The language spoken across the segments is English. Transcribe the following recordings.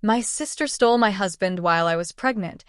My sister stole my husband while I was pregnant.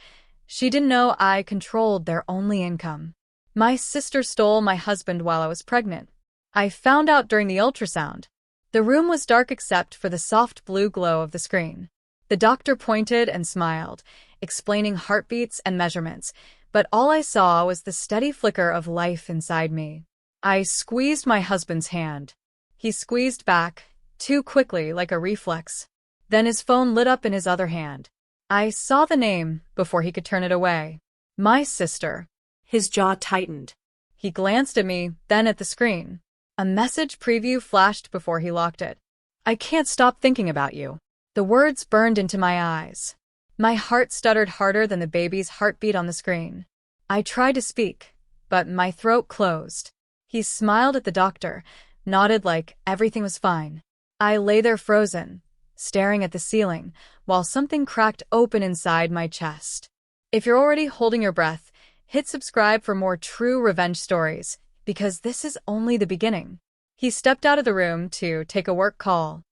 She didn't know I controlled their only income. My sister stole my husband while I was pregnant. I found out during the ultrasound. The room was dark except for the soft blue glow of the screen. The doctor pointed and smiled, explaining heartbeats and measurements, but all I saw was the steady flicker of life inside me. I squeezed my husband's hand. He squeezed back, too quickly, like a reflex. Then his phone lit up in his other hand. I saw the name before he could turn it away. My sister. His jaw tightened. He glanced at me, then at the screen. A message preview flashed before he locked it. I can't stop thinking about you. The words burned into my eyes. My heart stuttered harder than the baby's heartbeat on the screen. I tried to speak, but my throat closed. He smiled at the doctor, nodded like everything was fine. I lay there frozen, staring at the ceiling, while something cracked open inside my chest. If you're already holding your breath, hit subscribe for more true revenge stories, because this is only the beginning. He stepped out of the room to take a work call.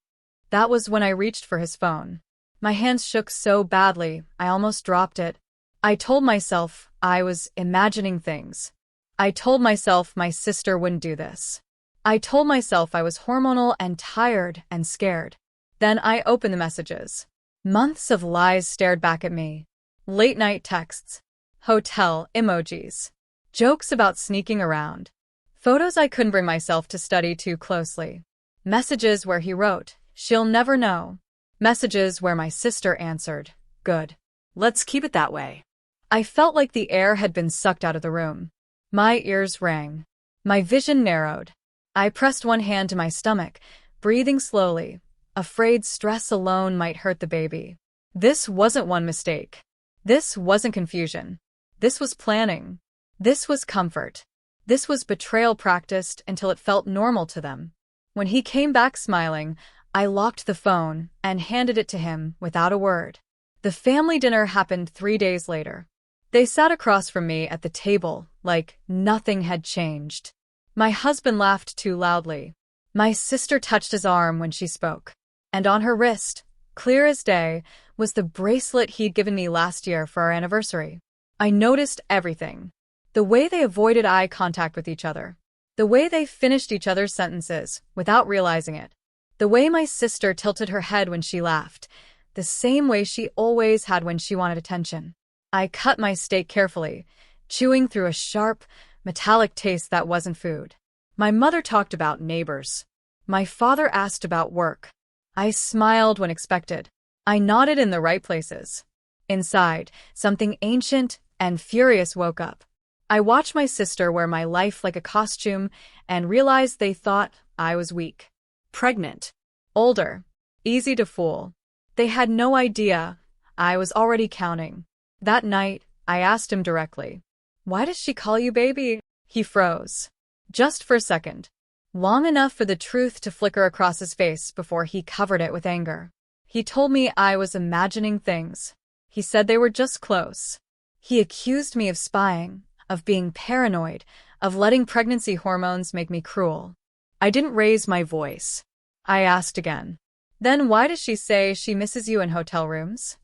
That was when I reached for his phone. My hands shook so badly, I almost dropped it. I told myself I was imagining things. I told myself my sister wouldn't do this. I told myself I was hormonal and tired and scared. Then I opened the messages. Months of lies stared back at me. Late-night texts. Hotel emojis. Jokes about sneaking around. Photos I couldn't bring myself to study too closely. Messages where he wrote, "She'll never know." Messages where my sister answered, "Good. Let's keep it that way." I felt like the air had been sucked out of the room. My ears rang. My vision narrowed. I pressed one hand to my stomach, breathing slowly, afraid stress alone might hurt the baby. This wasn't one mistake. This wasn't confusion. This was planning. This was comfort. This was betrayal practiced until it felt normal to them. When he came back smiling, I locked the phone and handed it to him without a word. The family dinner happened 3 days later. They sat across from me at the table like nothing had changed. My husband laughed too loudly. My sister touched his arm when she spoke. And on her wrist, clear as day, was the bracelet he'd given me last year for our anniversary. I noticed everything. The way they avoided eye contact with each other. The way they finished each other's sentences without realizing it. The way my sister tilted her head when she laughed. The same way she always had when she wanted attention. I cut my steak carefully, chewing through a sharp, metallic taste that wasn't food. My mother talked about neighbors. My father asked about work. I smiled when expected. I nodded in the right places. Inside, something ancient and furious woke up. I watched my sister wear my life like a costume and realized they thought I was weak. Pregnant. Older. Easy to fool. They had no idea I was already counting. That night, I asked him directly, "Why does she call you baby?" He froze. Just for a second. Long enough for the truth to flicker across his face before he covered it with anger. He told me I was imagining things. He said they were just close. He accused me of spying, of being paranoid, of letting pregnancy hormones make me cruel. I didn't raise my voice. I asked again. "Then why does she say she misses you in hotel rooms?"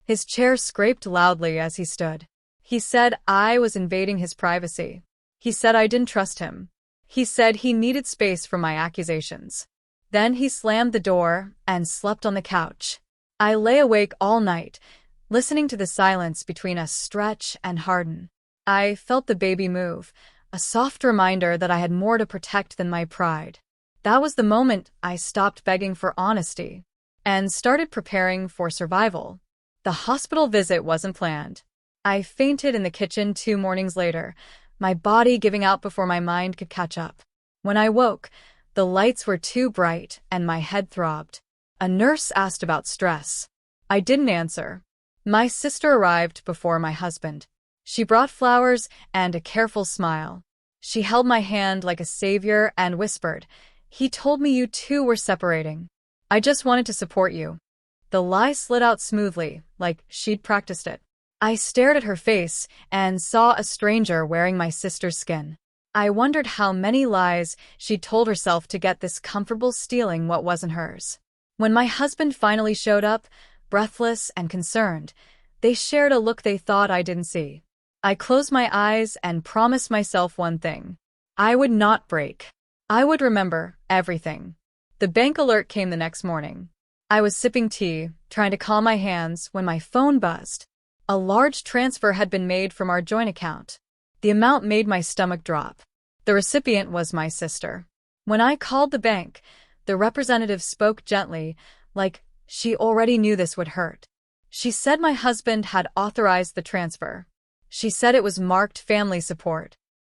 His chair scraped loudly as he stood. He said I was invading his privacy. He said I didn't trust him. He said he needed space from my accusations. Then he slammed the door and slept on the couch. I lay awake all night, listening to the silence between us stretch and harden. I felt the baby move, a soft reminder that I had more to protect than my pride. That was the moment I stopped begging for honesty and started preparing for survival. The hospital visit wasn't planned. I fainted in the kitchen 2 mornings later, my body giving out before my mind could catch up. When I woke, the lights were too bright and my head throbbed. A nurse asked about stress. I didn't answer. My sister arrived before my husband. She brought flowers and a careful smile. She held my hand like a savior and whispered, "He told me you two were separating. I just wanted to support you." The lie slid out smoothly, like she'd practiced it. I stared at her face and saw a stranger wearing my sister's skin. I wondered how many lies she'd told herself to get this comfortable stealing what wasn't hers. When my husband finally showed up, breathless and concerned. They shared a look they thought I didn't see. I closed my eyes and promised myself one thing. I would not break. I would remember everything. The bank alert came the next morning. I was sipping tea, trying to calm my hands, when my phone buzzed. A large transfer had been made from our joint account. The amount made my stomach drop. The recipient was my sister. When I called the bank, the representative spoke gently, like she already knew this would hurt. She said my husband had authorized the transfer. She said it was marked family support.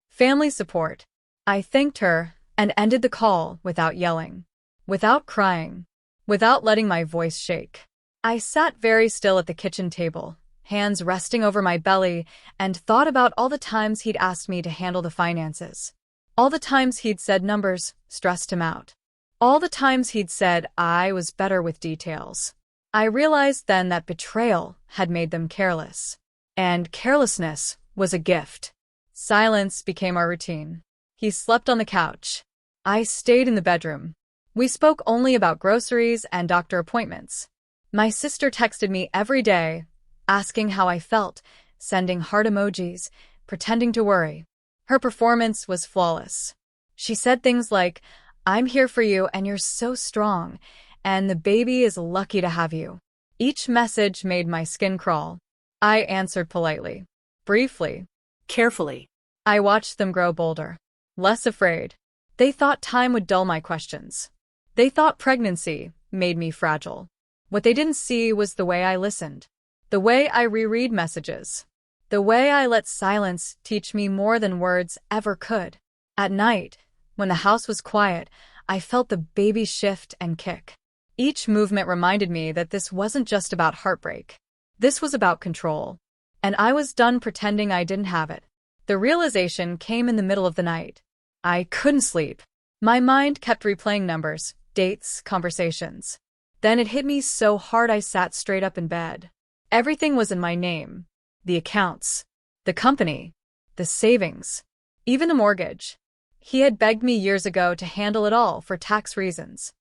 Family support. I thanked her and ended the call without yelling, without crying, without letting my voice shake. I sat very still at the kitchen table, hands resting over my belly, and thought about all the times he'd asked me to handle the finances. All the times he'd said numbers stressed him out. All the times he'd said I was better with details. I realized then that betrayal had made them careless. And carelessness was a gift. Silence became our routine. He slept on the couch. I stayed in the bedroom. We spoke only about groceries and doctor appointments. My sister texted me every day, asking how I felt, sending heart emojis, pretending to worry. Her performance was flawless. She said things like, "I'm here for you and you're so strong, and the baby is lucky to have you." Each message made my skin crawl. I answered politely, briefly, Carefully. I watched them grow bolder, less afraid. They thought time would dull my questions. They thought pregnancy made me fragile. What they didn't see was the way I listened, the way I reread messages, the way I let silence teach me more than words ever could. At night, when the house was quiet, I felt the baby shift and kick. Each movement reminded me that this wasn't just about heartbreak. This was about control. And I was done pretending I didn't have it. The realization came in the middle of the night. I couldn't sleep. My mind kept replaying numbers, dates, conversations. Then it hit me so hard I sat straight up in bed. Everything was in my name. The accounts, the company, the savings, even the mortgage. He had begged me years ago to handle it all for tax reasons.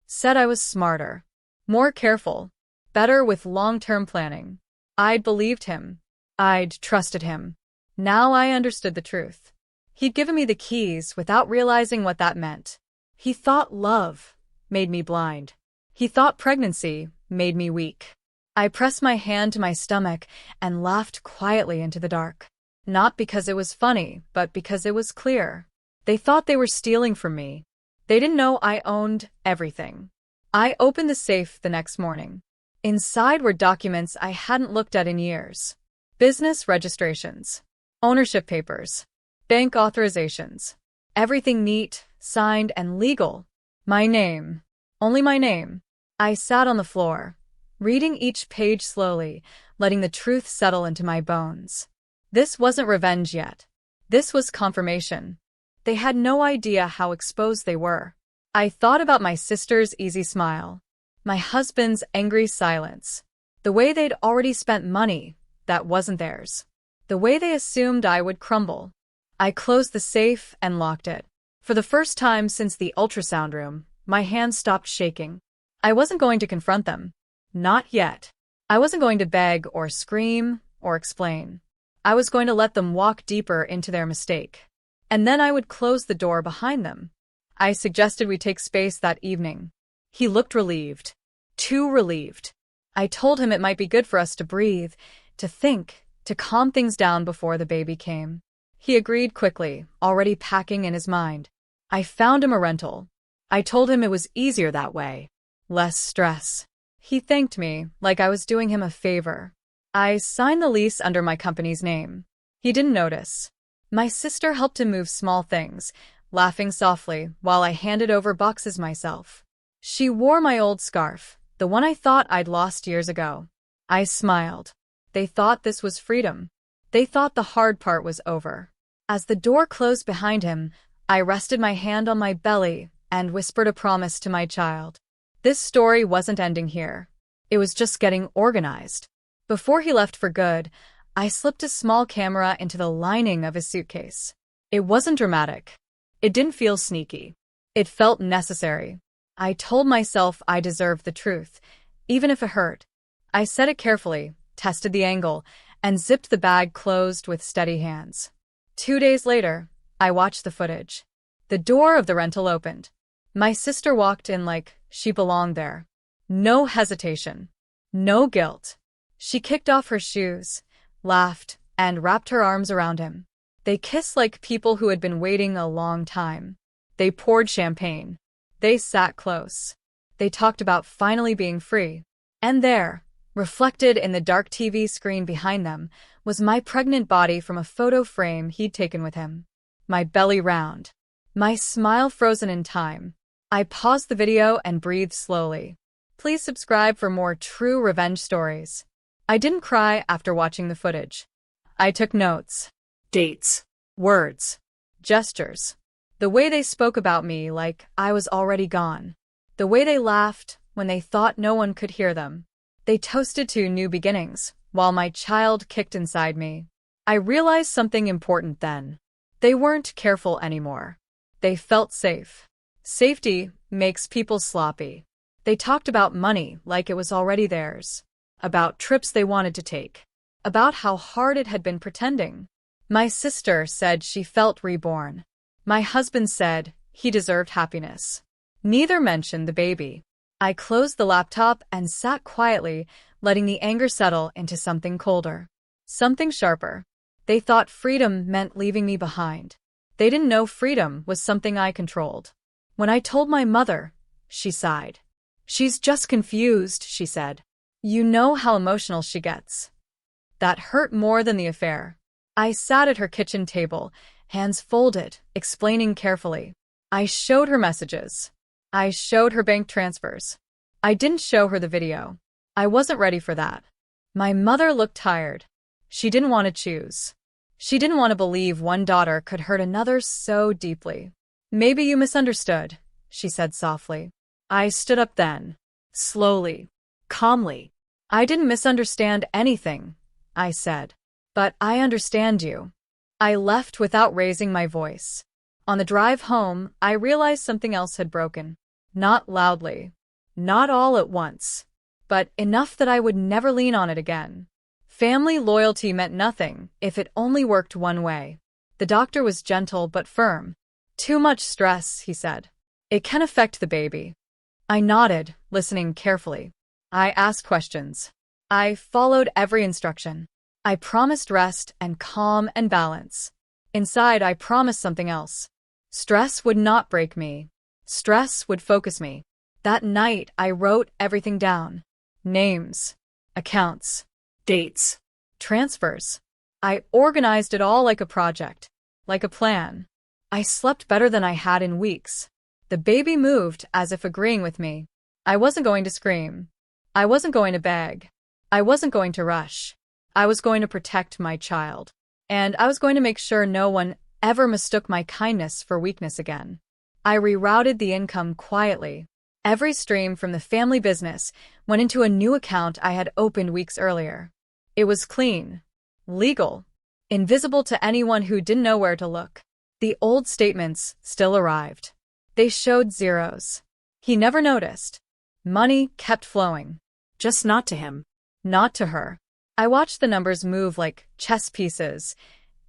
Said I was smarter, more careful, better with long-term planning. I'd believed him. I'd trusted him. Now I understood the truth. He'd given me the keys without realizing what that meant. He thought love made me blind. He thought pregnancy made me weak. I pressed my hand to my stomach and laughed quietly into the dark. Not because it was funny, but because it was clear. They thought they were stealing from me. They didn't know I owned everything. I opened the safe the next morning. Inside were documents I hadn't looked at in years. Business registrations, ownership papers, bank authorizations. Everything neat, signed, and legal. My name. Only my name. I sat on the floor, reading each page slowly, letting the truth settle into my bones. This wasn't revenge yet. This was confirmation. They had no idea how exposed they were. I thought about my sister's easy smile, my husband's angry silence, the way they'd already spent money that wasn't theirs, the way they assumed I would crumble. I closed the safe and locked it. For the first time since the ultrasound room, my hands stopped shaking. I wasn't going to confront them. Not yet. I wasn't going to beg or scream or explain. I was going to let them walk deeper into their mistake. And then I would close the door behind them. I suggested we take space that evening. He looked relieved. Too relieved. I told him it might be good for us to breathe, to think, to calm things down before the baby came. He agreed quickly, already packing in his mind. I found him a rental. I told him it was easier that way. Less stress. He thanked me like I was doing him a favor. I signed the lease under my company's name. He didn't notice. My sister helped him move small things, laughing softly while I handed over boxes myself. She wore my old scarf, the one I thought I'd lost years ago. I smiled. They thought this was freedom. They thought the hard part was over. As the door closed behind him, I rested my hand on my belly and whispered a promise to my child. This story wasn't ending here. It was just getting organized. Before he left for good, I slipped a small camera into the lining of his suitcase. It wasn't dramatic. It didn't feel sneaky. It felt necessary. I told myself I deserved the truth, even if it hurt. I set it carefully, tested the angle, and zipped the bag closed with steady hands. 2 days later, I watched the footage. The door of the rental opened. My sister walked in like she belonged there. No hesitation. No guilt. She kicked off her shoes, laughed, and wrapped her arms around him. They kissed like people who had been waiting a long time. They poured champagne. They sat close. They talked about finally being free. And there, reflected in the dark TV screen behind them, was my pregnant body from a photo frame he'd taken with him. My belly round. My smile frozen in time. I paused the video and breathed slowly. Please subscribe for more true revenge stories. I didn't cry after watching the footage. I took notes. Dates. Words. Gestures. The way they spoke about me like I was already gone. The way they laughed when they thought no one could hear them. They toasted to new beginnings, while my child kicked inside me. I realized something important then. They weren't careful anymore. They felt safe. Safety makes people sloppy. They talked about money like it was already theirs. About trips they wanted to take. About how hard it had been pretending. My sister said she felt reborn. My husband said he deserved happiness. Neither mentioned the baby. I closed the laptop and sat quietly, letting the anger settle into something colder. Something sharper. They thought freedom meant leaving me behind. They didn't know freedom was something I controlled. When I told my mother, she sighed. She's just confused, she said. You know how emotional she gets. That hurt more than the affair. I sat at her kitchen table, hands folded, explaining carefully. I showed her messages. I showed her bank transfers. I didn't show her the video. I wasn't ready for that. My mother looked tired. She didn't want to choose. She didn't want to believe one daughter could hurt another so deeply. Maybe you misunderstood, she said softly. I stood up then. Slowly. Calmly. I didn't misunderstand anything, I said. But I understand you. I left without raising my voice. On the drive home, I realized something else had broken. Not loudly. Not all at once. But enough that I would never lean on it again. Family loyalty meant nothing if it only worked one way. The doctor was gentle but firm. Too much stress, he said. It can affect the baby. I nodded, listening carefully. I asked questions. I followed every instruction. I promised rest and calm and balance. Inside, I promised something else. Stress would not break me. Stress would focus me. That night, I wrote everything down. Names. Accounts. Dates. Transfers. I organized it all like a project. Like a plan. I slept better than I had in weeks. The baby moved as if agreeing with me. I wasn't going to scream. I wasn't going to beg. I wasn't going to rush. I was going to protect my child. And I was going to make sure no one ever mistook my kindness for weakness again. I rerouted the income quietly. Every stream from the family business went into a new account I had opened weeks earlier. It was clean, legal, invisible to anyone who didn't know where to look. The old statements still arrived. They showed zeros. He never noticed. Money kept flowing. Just not to him. Not to her. I watched the numbers move like chess pieces,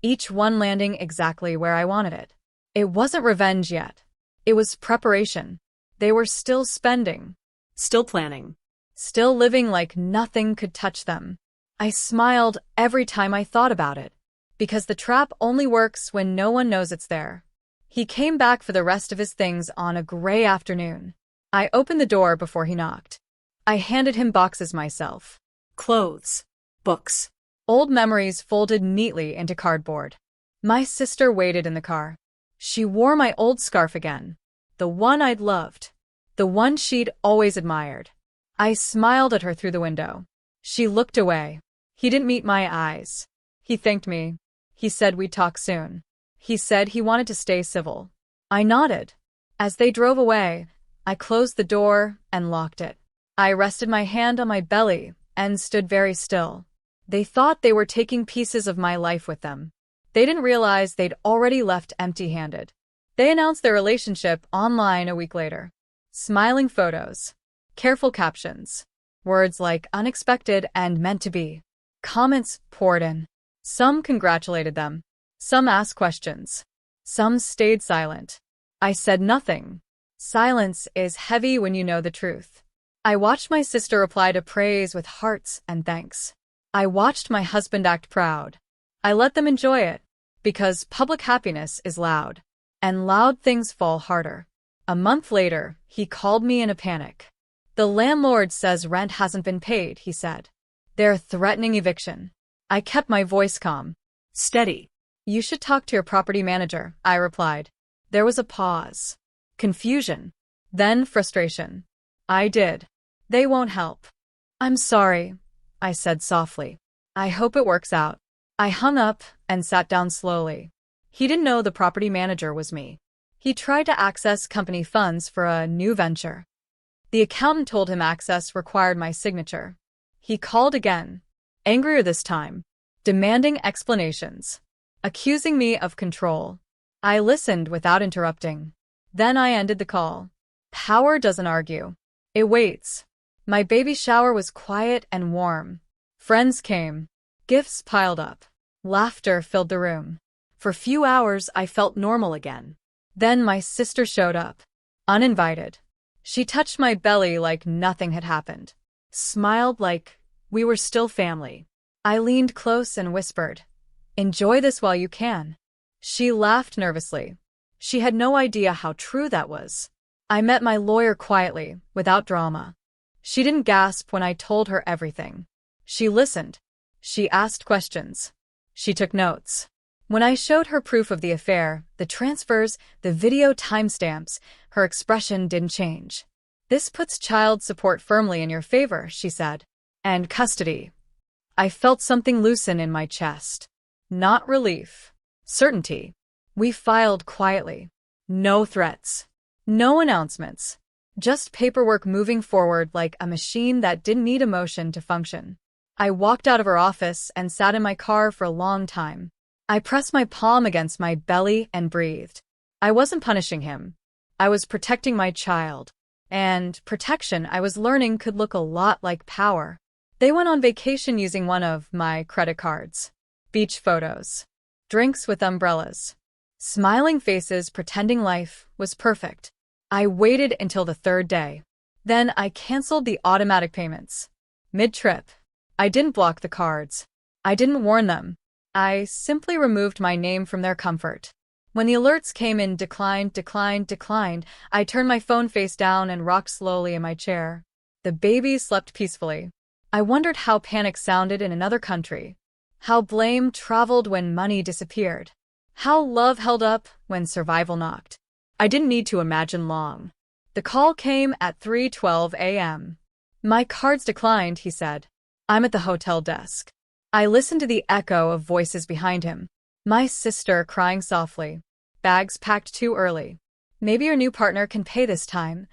each one landing exactly where I wanted it. It wasn't revenge yet. It was preparation. They were still spending. Still planning. Still living like nothing could touch them. I smiled every time I thought about it. Because the trap only works when no one knows it's there. He came back for the rest of his things on a gray afternoon. I opened the door before he knocked. I handed him boxes myself. Clothes. Books. Old memories folded neatly into cardboard. My sister waited in the car. She wore my old scarf again. The one I'd loved. The one she'd always admired. I smiled at her through the window. She looked away. He didn't meet my eyes. He thanked me. He said we'd talk soon. He said he wanted to stay civil. I nodded. As they drove away, I closed the door and locked it. I rested my hand on my belly and stood very still. They thought they were taking pieces of my life with them. They didn't realize they'd already left empty-handed. They announced their relationship online a week later. Smiling photos. Careful captions. Words like unexpected and meant to be. Comments poured in. Some congratulated them. Some asked questions. Some stayed silent. I said nothing. Silence is heavy when you know the truth. I watched my sister reply to praise with hearts and thanks. I watched my husband act proud. I let them enjoy it, because public happiness is loud, and loud things fall harder. A month later, he called me in a panic. The landlord says rent hasn't been paid, he said. They're threatening eviction. I kept my voice calm. Steady. You should talk to your property manager, I replied. There was a pause. Confusion. Then frustration. I did. They won't help. I'm sorry, I said softly. I hope it works out. I hung up and sat down slowly. He didn't know the property manager was me. He tried to access company funds for a new venture. The accountant told him access required my signature. He called again, angrier this time, demanding explanations, accusing me of control. I listened without interrupting. Then I ended the call. Power doesn't argue. It waits. My baby shower was quiet and warm. Friends came. Gifts piled up. Laughter filled the room. For a few hours, I felt normal again. Then my sister showed up, uninvited. She touched my belly like nothing had happened, smiled like we were still family. I leaned close and whispered, "Enjoy this while you can." She laughed nervously. She had no idea how true that was. I met my lawyer quietly, without drama. She didn't gasp when I told her everything. She listened. She asked questions. She took notes. When I showed her proof of the affair, the transfers, the video timestamps, her expression didn't change. This puts child support firmly in your favor, she said. And custody. I felt something loosen in my chest. Not relief. Certainty. We filed quietly. No threats. No announcements. Just paperwork moving forward like a machine that didn't need emotion to function. I walked out of her office and sat in my car for a long time. I pressed my palm against my belly and breathed. I wasn't punishing him. I was protecting my child. And protection, I was learning, could look a lot like power. They went on vacation using one of my credit cards. Beach photos. Drinks with umbrellas. Smiling faces pretending life was perfect. I waited until the third day. Then I canceled the automatic payments. Mid-trip. I didn't block the cards. I didn't warn them. I simply removed my name from their comfort. When the alerts came in declined, I turned my phone face down and rocked slowly in my chair. The babies slept peacefully. I wondered how panic sounded in another country. How blame traveled when money disappeared. How love held up when survival knocked. I didn't need to imagine long. The call came at 3:12 a.m. My cards declined, he said. I'm at the hotel desk. I listened to the echo of voices behind him. My sister crying softly. Bags packed too early. Maybe your new partner can pay this time.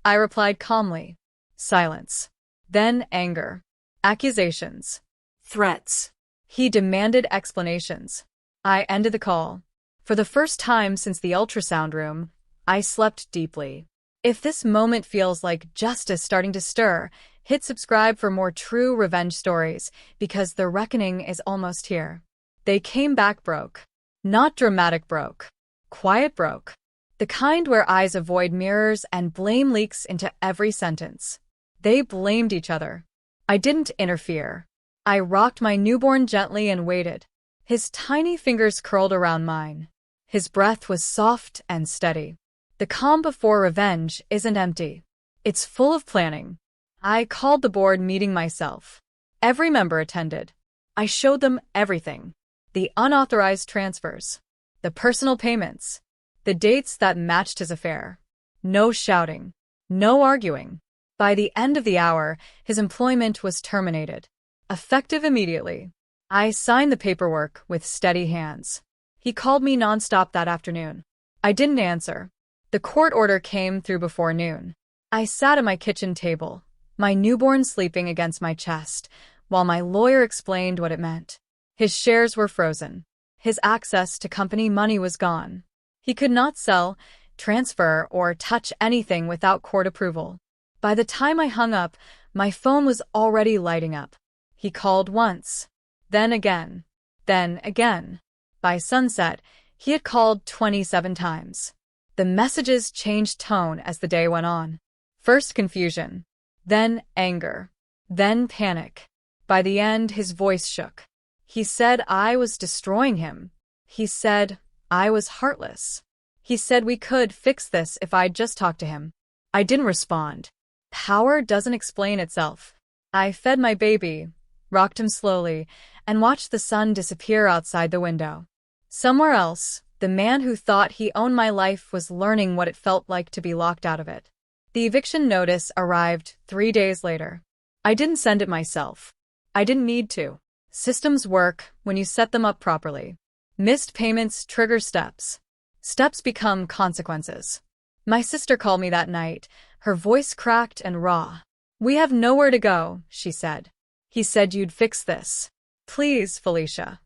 I replied calmly. Silence. Then anger. Accusations. Threats. He demanded explanations. I ended the call. For the first time since the ultrasound room, I slept deeply. If this moment feels like justice starting to stir, hit subscribe for more true revenge stories, because the reckoning is almost here. They came back broke. Not dramatic broke. Quiet broke. The kind where eyes avoid mirrors and blame leaks into every sentence. They blamed each other. I didn't interfere. I rocked my newborn gently and waited. His tiny fingers curled around mine. His breath was soft and steady. The calm before revenge isn't empty. It's full of planning. I called the board meeting myself. Every member attended. I showed them everything. The unauthorized transfers. The personal payments. The dates that matched his affair. No shouting. No arguing. By the end of the hour, his employment was terminated. Effective immediately. I signed the paperwork with steady hands. He called me nonstop that afternoon. I didn't answer. The court order came through before noon. I sat at my kitchen table, my newborn sleeping against my chest, while my lawyer explained what it meant. His shares were frozen. His access to company money was gone. He could not sell, transfer, or touch anything without court approval. By the time I hung up, My phone was already lighting up. He called once, then again, then again. By sunset, he had called 27 times. The messages changed tone as the day went on. First confusion, then anger, then panic. By the end, his voice shook. He said I was destroying him. He said I was heartless. He said we could fix this if I'd just talk to him. I didn't respond. Power doesn't explain itself. I fed my baby, rocked him slowly, and watched the sun disappear outside the window. Somewhere else, the man who thought he owned my life was learning what it felt like to be locked out of it. The eviction notice arrived 3 days later. I didn't send it myself. I didn't need to. Systems work when you set them up properly. Missed payments trigger steps. Steps become consequences. My sister called me that night, her voice cracked and raw. "We have nowhere to go," she said. "He said you'd fix this. Please, Felicia."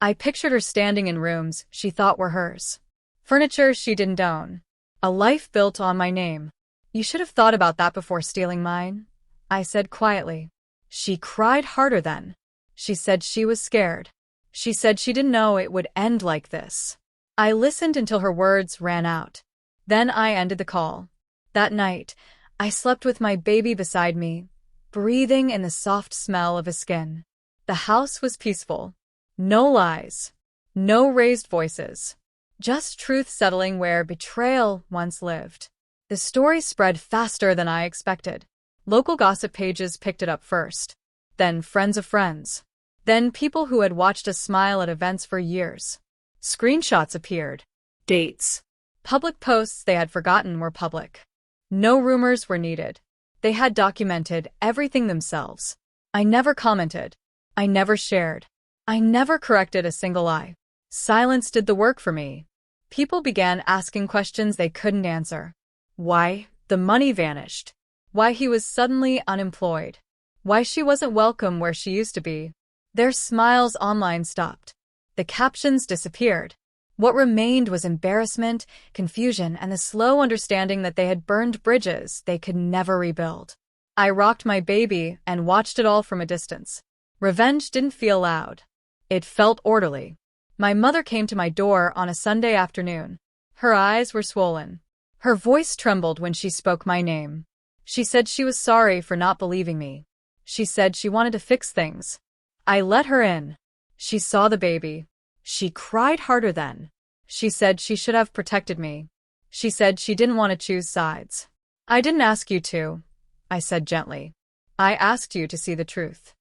I pictured her standing in rooms she thought were hers. Furniture she didn't own. A life built on my name. "You should have thought about that before stealing mine," I said quietly. She cried harder then. She said she was scared. She said she didn't know it would end like this. I listened until her words ran out. Then I ended the call. That night, I slept with my baby beside me, breathing in the soft smell of his skin. The house was peaceful. No lies. No raised voices. Just truth settling where betrayal once lived. The story spread faster than I expected. Local gossip pages picked it up first. Then friends of friends. Then people who had watched us smile at events for years. Screenshots appeared. Dates. Public posts they had forgotten were public. No rumors were needed. They had documented everything themselves. I never commented. I never shared. I never corrected a single lie. Silence did the work for me. People began asking questions they couldn't answer. Why the money vanished. Why he was suddenly unemployed. Why she wasn't welcome where she used to be. Their smiles online stopped. The captions disappeared. What remained was embarrassment, confusion, and the slow understanding that they had burned bridges they could never rebuild. I rocked my baby and watched it all from a distance. Revenge didn't feel loud. It felt orderly. My mother came to my door on a Sunday afternoon. Her eyes were swollen. Her voice trembled when she spoke my name. She said she was sorry for not believing me. She said she wanted to fix things. I let her in. She saw the baby. She cried harder then. She said she should have protected me. She said she didn't want to choose sides. "I didn't ask you to," I said gently. "I asked you to see the truth."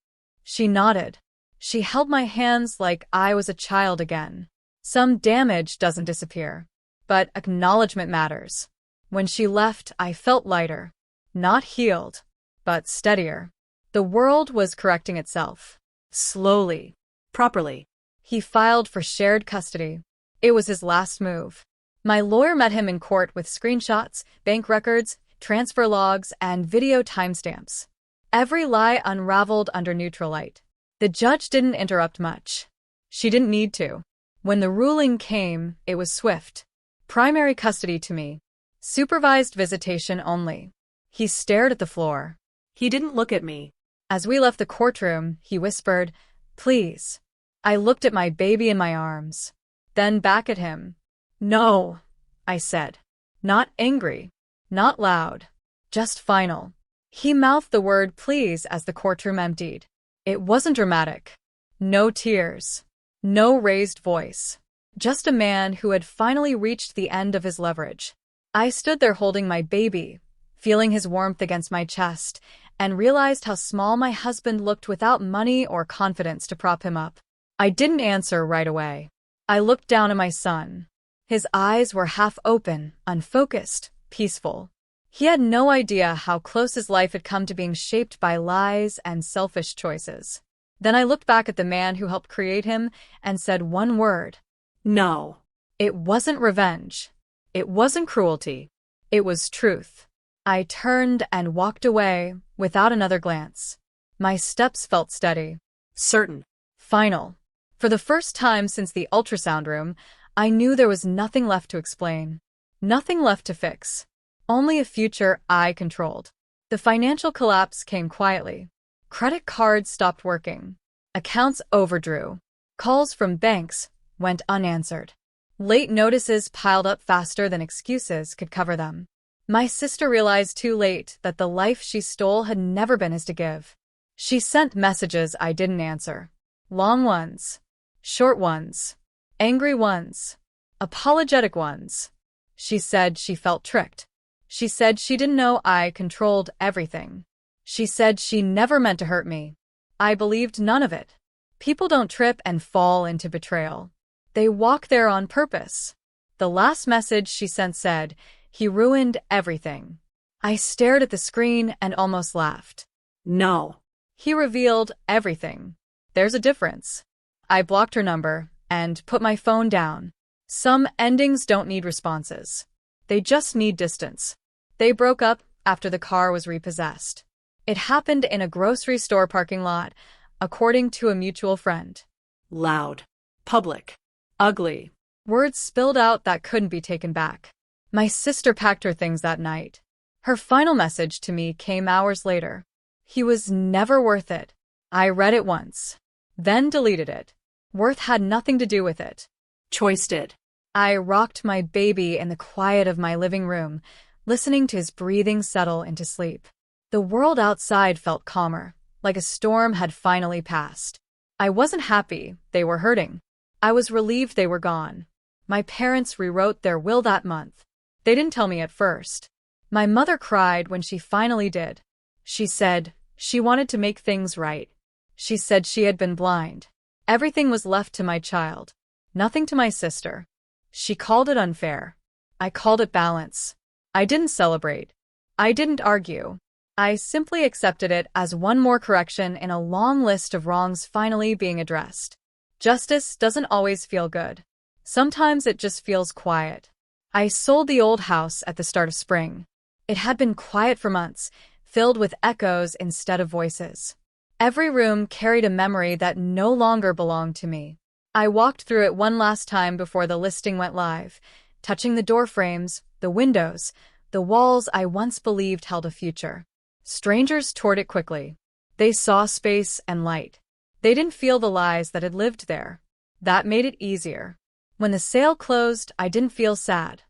She nodded. She held my hands like I was a child again. Some damage doesn't disappear, but acknowledgement matters. When she left, I felt lighter. Not healed, but steadier. The world was correcting itself. Slowly. Properly. He filed for shared custody. It was his last move. My lawyer met him in court with screenshots, bank records, transfer logs, and video timestamps. Every lie unraveled under neutral light. The judge didn't interrupt much. She didn't need to. When the ruling came, it was swift. Primary custody to me. Supervised visitation only. He stared at the floor. He didn't look at me. As we left the courtroom, he whispered, "Please." I looked at my baby in my arms. Then back at him. "No," I said. Not angry. Not loud. Just final. He mouthed the word please as the courtroom emptied. It wasn't dramatic. No tears. No raised voice. Just a man who had finally reached the end of his leverage. I stood there holding my baby, feeling his warmth against my chest, and realized how small my husband looked without money or confidence to prop him up. I didn't answer right away. I looked down at my son. His eyes were half open, unfocused, peaceful. He had no idea how close his life had come to being shaped by lies and selfish choices. Then I looked back at the man who helped create him and said one word. No. It wasn't revenge. It wasn't cruelty. It was truth. I turned and walked away without another glance. My steps felt steady. Certain. Final. For the first time since the ultrasound room, I knew there was nothing left to explain. Nothing left to fix. Only a future I controlled. The financial collapse came quietly. Credit cards stopped working. Accounts overdrew. Calls from banks went unanswered. Late notices piled up faster than excuses could cover them. My sister realized too late that the life she stole had never been his to give. She sent messages I didn't answer. Long ones. Short ones. Angry ones. Apologetic ones. She said she felt tricked. She said she didn't know I controlled everything. She said she never meant to hurt me. I believed none of it. People don't trip and fall into betrayal. They walk there on purpose. The last message she sent said, "He ruined everything." I stared at the screen and almost laughed. No. He revealed everything. There's a difference. I blocked her number and put my phone down. Some endings don't need responses. They just need distance. They broke up after the car was repossessed. It happened in a grocery store parking lot, according to a mutual friend. Loud. Public. Ugly. Words spilled out that couldn't be taken back. My sister packed her things that night. Her final message to me came hours later. He was never worth it. I read it once, then deleted it. Worth had nothing to do with it. Choice did. I rocked my baby in the quiet of my living room, listening to his breathing settle into sleep. The world outside felt calmer, like a storm had finally passed. I wasn't happy they were hurting. I was relieved they were gone. My parents rewrote their will that month. They didn't tell me at first. My mother cried when she finally did. She said she wanted to make things right. She said she had been blind. Everything was left to my child, nothing to my sister. She called it unfair. I called it balance. I didn't celebrate. I didn't argue. I simply accepted it as one more correction in a long list of wrongs finally being addressed. Justice doesn't always feel good. Sometimes it just feels quiet. I sold the old house at the start of spring. It had been quiet for months, filled with echoes instead of voices. Every room carried a memory that no longer belonged to me. I walked through it one last time before the listing went live, touching the door frames, the windows, the walls I once believed held a future. Strangers toured it quickly. They saw space and light. They didn't feel the lies that had lived there. That made it easier. When the sale closed, I didn't feel sad.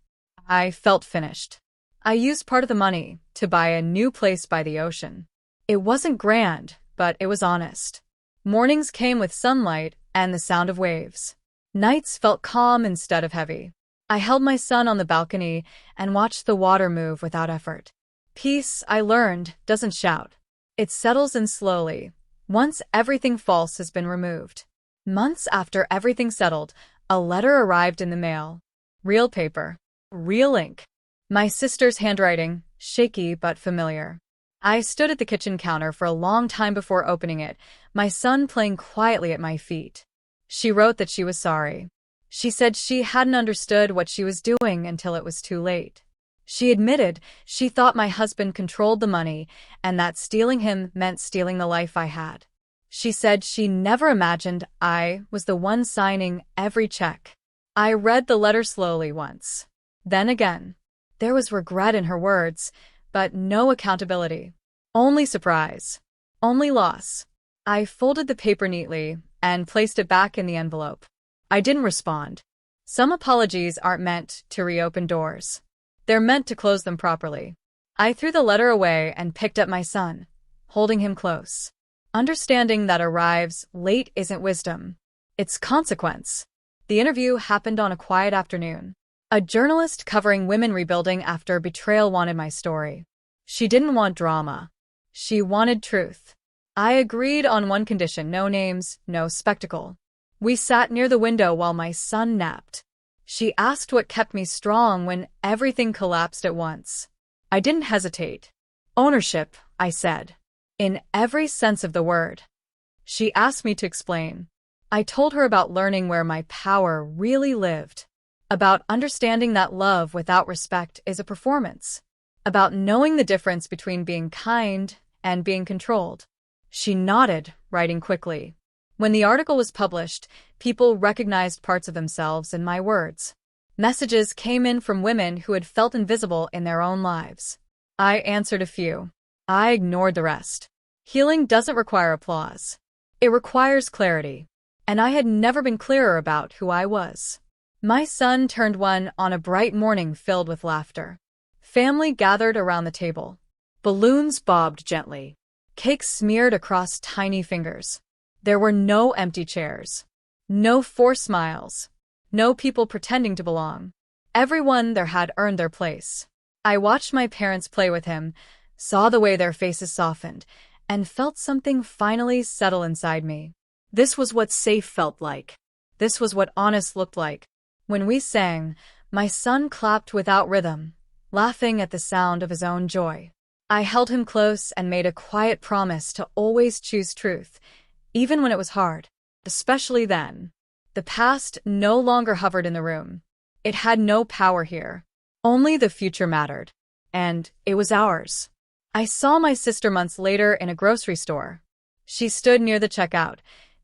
I felt finished. I used part of the money to buy a new place by the ocean. It wasn't grand, but it was honest. Mornings came with sunlight and the sound of waves. Nights felt calm instead of heavy. I held my son on the balcony and watched the water move without effort. Peace, I learned, doesn't shout. It settles in slowly, once everything false has been removed. Months after everything settled, a letter arrived in the mail. Real paper. Real ink. My sister's handwriting, shaky but familiar. I stood at the kitchen counter for a long time before opening it, my son playing quietly at my feet. She wrote that she was sorry. She said she hadn't understood what she was doing until it was too late. She admitted she thought my husband controlled the money and that stealing him meant stealing the life I had. She said she never imagined I was the one signing every check. I read the letter slowly once. Then again. There was regret in her words, but no accountability. Only surprise. Only loss. I folded the paper neatly and placed it back in the envelope. I didn't respond. Some apologies aren't meant to reopen doors. They're meant to close them properly. I threw the letter away and picked up my son, holding him close. Understanding that arrives late isn't wisdom. It's consequence. The interview happened on a quiet afternoon. A journalist covering women rebuilding after betrayal wanted my story. She didn't want drama. She wanted truth. I agreed on one condition: no names, no spectacle. We sat near the window while my son napped. She asked what kept me strong when everything collapsed at once. I didn't hesitate. Ownership, I said. In every sense of the word. She asked me to explain. I told her about learning where my power really lived. About understanding that love without respect is a performance. About knowing the difference between being kind and being controlled. She nodded, writing quickly. When the article was published, people recognized parts of themselves in my words. Messages came in from women who had felt invisible in their own lives. I answered a few. I ignored the rest. Healing doesn't require applause. It requires clarity. And I had never been clearer about who I was. My son turned one on a bright morning filled with laughter. Family gathered around the table. Balloons bobbed gently. Cake smeared across tiny fingers. There were no empty chairs. No forced smiles. No people pretending to belong. Everyone there had earned their place. I watched my parents play with him, saw the way their faces softened, and felt something finally settle inside me. This was what safe felt like. This was what honest looked like. When we sang, my son clapped without rhythm, laughing at the sound of his own joy. I held him close and made a quiet promise to always choose truth, even when it was hard, especially then. The past no longer hovered in the room. It had no power here. Only the future mattered. And it was ours. I saw my sister months later in a grocery store. She stood near the checkout,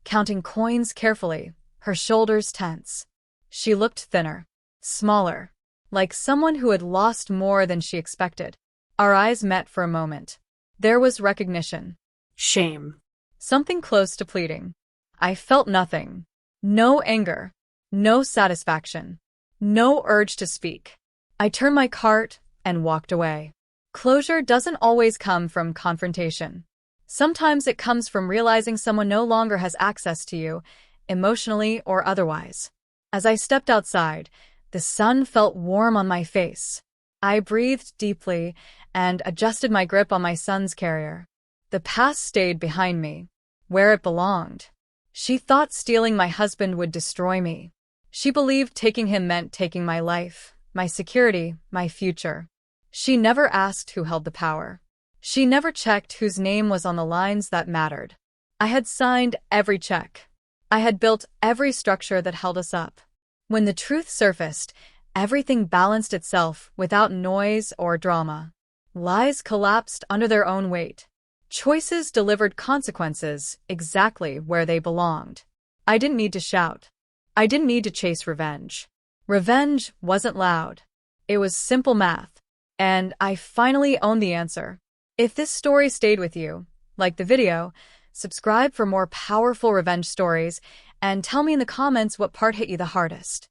counting coins carefully, her shoulders tense. She looked thinner, smaller, like someone who had lost more than she expected. Our eyes met for a moment. There was recognition. Shame. Something close to pleading. I felt nothing. No anger. No satisfaction. No urge to speak. I turned my cart and walked away. Closure doesn't always come from confrontation. Sometimes it comes from realizing someone no longer has access to you, emotionally or otherwise. As I stepped outside, the sun felt warm on my face. I breathed deeply and adjusted my grip on my son's carrier. The past stayed behind me, where it belonged. She thought stealing my husband would destroy me. She believed taking him meant taking my life, my security, my future. She never asked who held the power. She never checked whose name was on the lines that mattered. I had signed every check. I had built every structure that held us up. When the truth surfaced, everything balanced itself without noise or drama. Lies collapsed under their own weight. Choices delivered consequences exactly where they belonged. I didn't need to shout. I didn't need to chase revenge. Revenge wasn't loud. It was simple math. And I finally owned the answer. If this story stayed with you, like the video, subscribe for more powerful revenge stories, and tell me in the comments what part hit you the hardest.